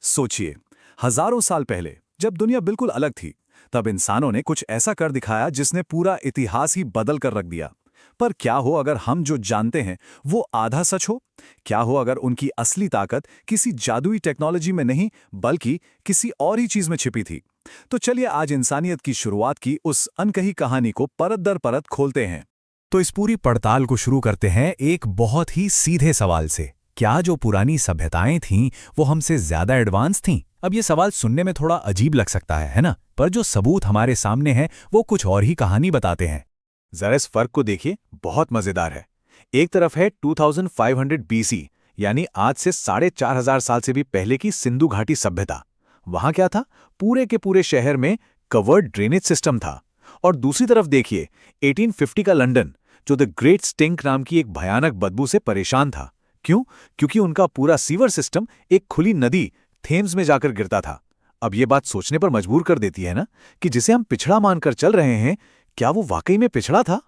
सोचिए, हजारों साल पहले जब दुनिया बिल्कुल अलग थी, तब इंसानों ने कुछ ऐसा कर दिखाया जिसने पूरा इतिहास ही बदल कर रख दिया। पर क्या हो अगर हम जो जानते हैं वो आधा सच हो? क्या हो अगर उनकी असली ताकत किसी जादुई टेक्नोलॉजी में नहीं बल्कि किसी और ही चीज में छिपी थी? तो चलिए आज इंसानियत की शुरुआत की उस अनकही कहानी को परत दर परत खोलते हैं। तो इस पूरी पड़ताल को शुरू करते हैं एक बहुत ही सीधे सवाल से। क्या जो पुरानी सभ्यताएं थीं वो हमसे ज्यादा एडवांस थीं? अब ये सवाल सुनने में थोड़ा अजीब लग सकता है ना? पर जो सबूत हमारे सामने हैं वो कुछ और ही कहानी बताते हैं। जरा इस फर्क को देखिए, बहुत मजेदार है। एक तरफ है 2500 बीसी, यानी आज से 4500 साल से भी पहले की सिंधु घाटी सभ्यता। वहां क्या था? पूरे के पूरे शहर में कवर्ड ड्रेनेज सिस्टम था। और दूसरी तरफ देखिए 1850 का लंदन, जो द ग्रेट स्टिंक नाम की एक भयानक बदबू से परेशान था। क्यों? क्योंकि उनका पूरा सीवर सिस्टम एक खुली नदी थेम्स में जाकर गिरता था। अब ये बात सोचने पर मजबूर कर देती है ना, कि जिसे हम पिछड़ा मानकर चल रहे हैं, क्या वो वाकई में पिछड़ा था?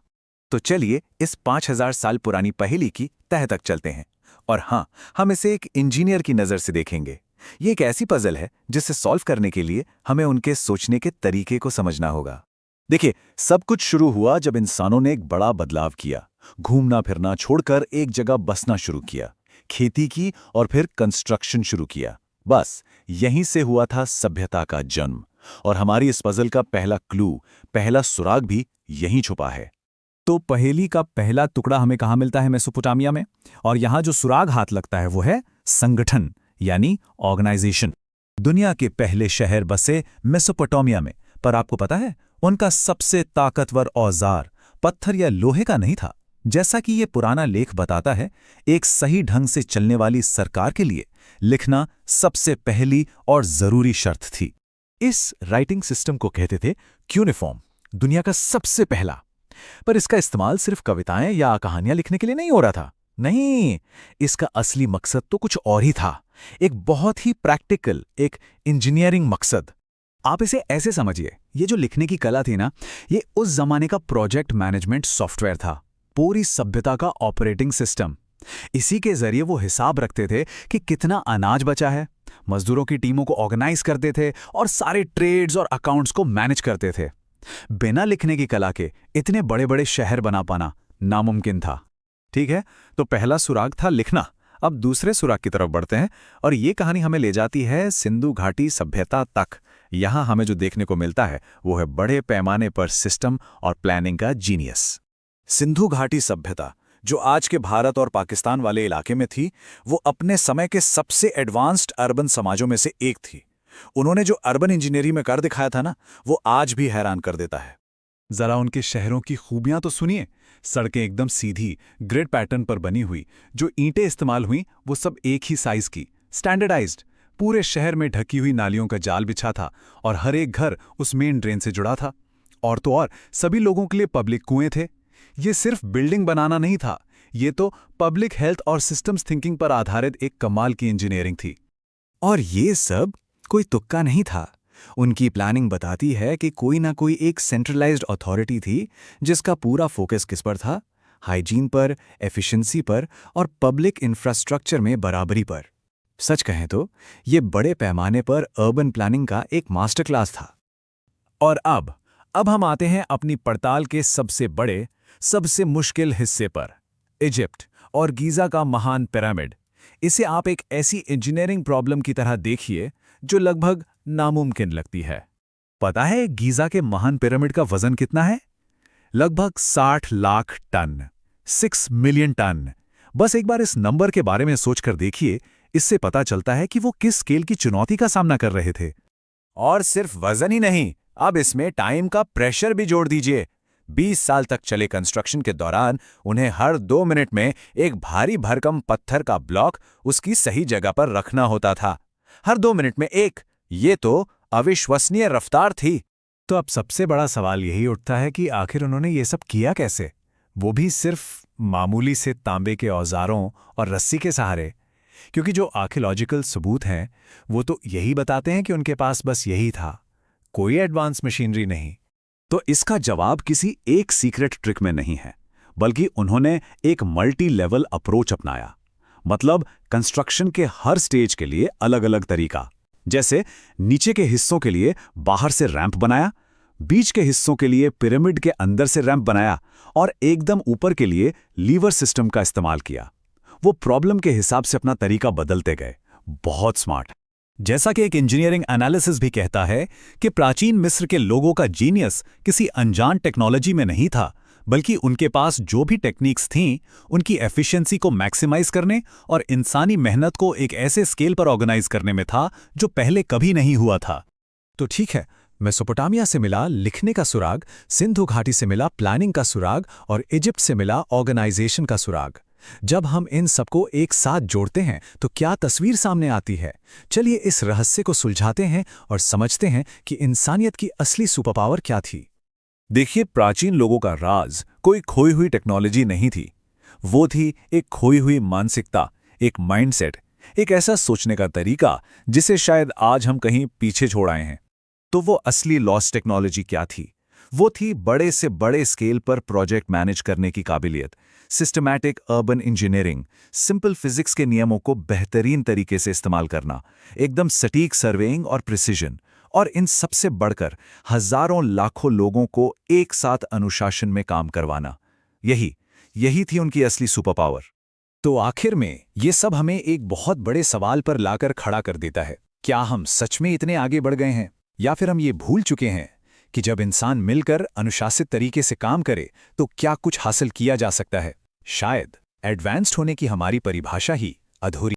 तो चलिए इस 5000 साल पुरानी पहेली की तह तक चलते हैं। और हाँ, हम इसे एक इंजीनियर की नज़र से देखेंगे। ये एक ऐसी पजल है जिसे सॉल्व करने के लिए हमें उनके सोचने के तरीके को समझना होगा। देखिए, सब कुछ शुरू हुआ जब इंसानों ने एक बड़ा बदलाव किया। घूमना फिरना छोड़कर एक जगह बसना शुरू किया, खेती की और फिर कंस्ट्रक्शन शुरू किया। बस यहीं से हुआ था सभ्यता का जन्म। और हमारी इस पजल का पहला क्लू, पहला सुराग भी यहीं छुपा है। तो पहेली का पहला टुकड़ा हमें कहाँ मिलता है? मेसोपोटामिया में। और यहाँ जो सुराग हाथ लगता है वो है संगठन, यानी ऑर्गेनाइजेशन। दुनिया के पहले शहर बसे मेसोपोटामिया में। पर आपको पता है, उनका सबसे ताकतवर औजार पत्थर या लोहे का नहीं था। जैसा कि ये पुराना लेख बताता है, एक सही ढंग से चलने वाली सरकार के लिए लिखना सबसे पहली और जरूरी शर्त थी। इस राइटिंग सिस्टम को कहते थे क्यूनिफॉर्म, दुनिया का सबसे पहला। पर इसका इस्तेमाल सिर्फ कविताएं या कहानियां लिखने के लिए नहीं हो रहा था। नहीं, इसका असली मकसद तो कुछ और ही था। एक बहुत ही प्रैक्टिकल, एक इंजीनियरिंग मकसद। आप इसे ऐसे समझिए, ये जो लिखने की कला थी ना, ये उस जमाने का प्रोजेक्ट मैनेजमेंट सॉफ्टवेयर था, पूरी सभ्यता का ऑपरेटिंग सिस्टम। इसी के जरिए वो हिसाब रखते थे कि कितना अनाज बचा है, मजदूरों की टीमों को ऑर्गेनाइज करते थे और सारे ट्रेड्स और अकाउंट्स को मैनेज करते थे। बिना लिखने की कला के इतने बड़े बड़े शहर बना पाना नामुमकिन था। ठीक है, तो पहला सुराग था लिखना। अब दूसरे सुराग की तरफ बढ़ते हैं और ये कहानी हमें ले जाती है सिंधु घाटी सभ्यता तक। यहां हमें जो देखने को मिलता है वो है बड़े पैमाने पर सिस्टम और प्लानिंग का जीनियस। सिंधु घाटी सभ्यता, जो आज के भारत और पाकिस्तान वाले इलाके में थी, वो अपने समय के सबसे एडवांस्ड अर्बन समाजों में से एक थी। उन्होंने जो अर्बन इंजीनियरिंग में कर दिखाया था ना, वो आज भी हैरान कर देता है। जरा उनके शहरों की खूबियां तो सुनिए। सड़कें एकदम सीधी, ग्रिड पैटर्न पर बनी हुई। जो ईंटें इस्तेमाल हुई वो सब एक ही साइज की, स्टैंडर्डाइज्ड। पूरे शहर में ढकी हुई नालियों का जाल बिछा था और हर एक घर उस मेन ड्रेन से जुड़ा था। और तो और सभी लोगों के लिए पब्लिक कुएं थे। ये सिर्फ बिल्डिंग बनाना नहीं था, ये तो पब्लिक हेल्थ और सिस्टम्स थिंकिंग पर आधारित एक कमाल की इंजीनियरिंग थी। और ये सब कोई तुक्का नहीं था। उनकी प्लानिंग बताती है कि कोई ना कोई एक सेंट्रलाइज्ड अथॉरिटी थी जिसका पूरा फोकस किस पर था? हाइजीन पर, एफिशिएंसी पर और पब्लिक इंफ्रास्ट्रक्चर में बराबरी पर। सच कहें तो ये बड़े पैमाने पर अर्बन प्लानिंग का एक मास्टर क्लास था। और अब हम आते हैं अपनी पड़ताल के सबसे बड़े, सबसे मुश्किल हिस्से पर, इजिप्ट और गीज़ा का महान पिरामिड। इसे आप एक ऐसी इंजीनियरिंग प्रॉब्लम की तरह देखिए जो लगभग नामुमकिन लगती है। पता है गीज़ा के महान पिरामिड का वजन कितना है? लगभग 60 लाख टन, 6 मिलियन टन। बस एक बार इस नंबर के बारे में सोचकर देखिए, इससे पता चलता है कि वो किस स्केल की चुनौती का सामना कर रहे थे। और सिर्फ वजन ही नहीं, अब इसमें टाइम का प्रेशर भी जोड़ दीजिए। 20 साल तक चले कंस्ट्रक्शन के दौरान उन्हें हर 2 मिनट में एक भारी भरकम पत्थर का ब्लॉक उसकी सही जगह पर रखना होता था। हर 2 मिनट में एक। ये तो अविश्वसनीय रफ्तार थी। तो अब सबसे बड़ा सवाल यही उठता है कि आखिर उन्होंने ये सब किया कैसे? वो भी सिर्फ मामूली से तांबे के औजारों और रस्सी के सहारे। क्योंकि जो आर्कियोलॉजिकल सबूत हैं वो तो यही बताते हैं कि उनके पास बस यही था, कोई एडवांस मशीनरी नहीं। तो इसका जवाब किसी एक सीक्रेट ट्रिक में नहीं है, बल्कि उन्होंने एक मल्टी लेवल अप्रोच अपनाया। मतलब कंस्ट्रक्शन के हर स्टेज के लिए अलग अलग तरीका। जैसे नीचे के हिस्सों के लिए बाहर से रैंप बनाया, बीच के हिस्सों के लिए पिरामिड के अंदर से रैंप बनाया और एकदम ऊपर के लिए लीवर सिस्टम का इस्तेमाल किया। वो प्रॉब्लम के हिसाब से अपना तरीका बदलते गए। बहुत स्मार्ट। जैसा कि एक इंजीनियरिंग एनालिसिस भी कहता है कि प्राचीन मिस्र के लोगों का जीनियस किसी अनजान टेक्नोलॉजी में नहीं था, बल्कि उनके पास जो भी टेक्निक्स थीं, उनकी एफिशिएंसी को मैक्सिमाइज करने और इंसानी मेहनत को एक ऐसे स्केल पर ऑर्गेनाइज करने में था जो पहले कभी नहीं हुआ था। तो ठीक है, मेसोपोटामिया से मिला लिखने का सुराग, सिंधु घाटी से मिला प्लानिंग का सुराग और इजिप्ट से मिला ऑर्गेनाइजेशन का सुराग। जब हम इन सबको एक साथ जोड़ते हैं तो क्या तस्वीर सामने आती है? चलिए इस रहस्य को सुलझाते हैं और समझते हैं कि इंसानियत की असली सुपर पावर क्या थी। देखिए, प्राचीन लोगों का राज कोई खोई हुई टेक्नोलॉजी नहीं थी। वो थी एक खोई हुई मानसिकता, एक माइंडसेट, एक ऐसा सोचने का तरीका जिसे शायद आज हम कहीं पीछे छोड़ आए हैं। तो वो असली लॉस्ट टेक्नोलॉजी क्या थी? वो थी बड़े से बड़े स्केल पर प्रोजेक्ट मैनेज करने की काबिलियत, systematic urban engineering, simple physics के नियमों को बेहतरीन तरीके से इस्तेमाल करना, एकदम सटीक सर्वेइंग और प्रिसिजन, और इन सबसे बढ़कर हजारों लाखों लोगों को एक साथ अनुशासन में काम करवाना। यही थी उनकी असली सुपर पावर। तो आखिर में ये सब हमें एक बहुत बड़े सवाल पर लाकर खड़ा कर देता है। क्या हम सच में इतने आगे बढ़ गए हैं, या फिर हम ये भूल चुके हैं कि जब इंसान मिलकर अनुशासित तरीके से काम करे तो क्या कुछ हासिल किया जा सकता है? शायद एडवांस्ड होने की हमारी परिभाषा ही अधूरी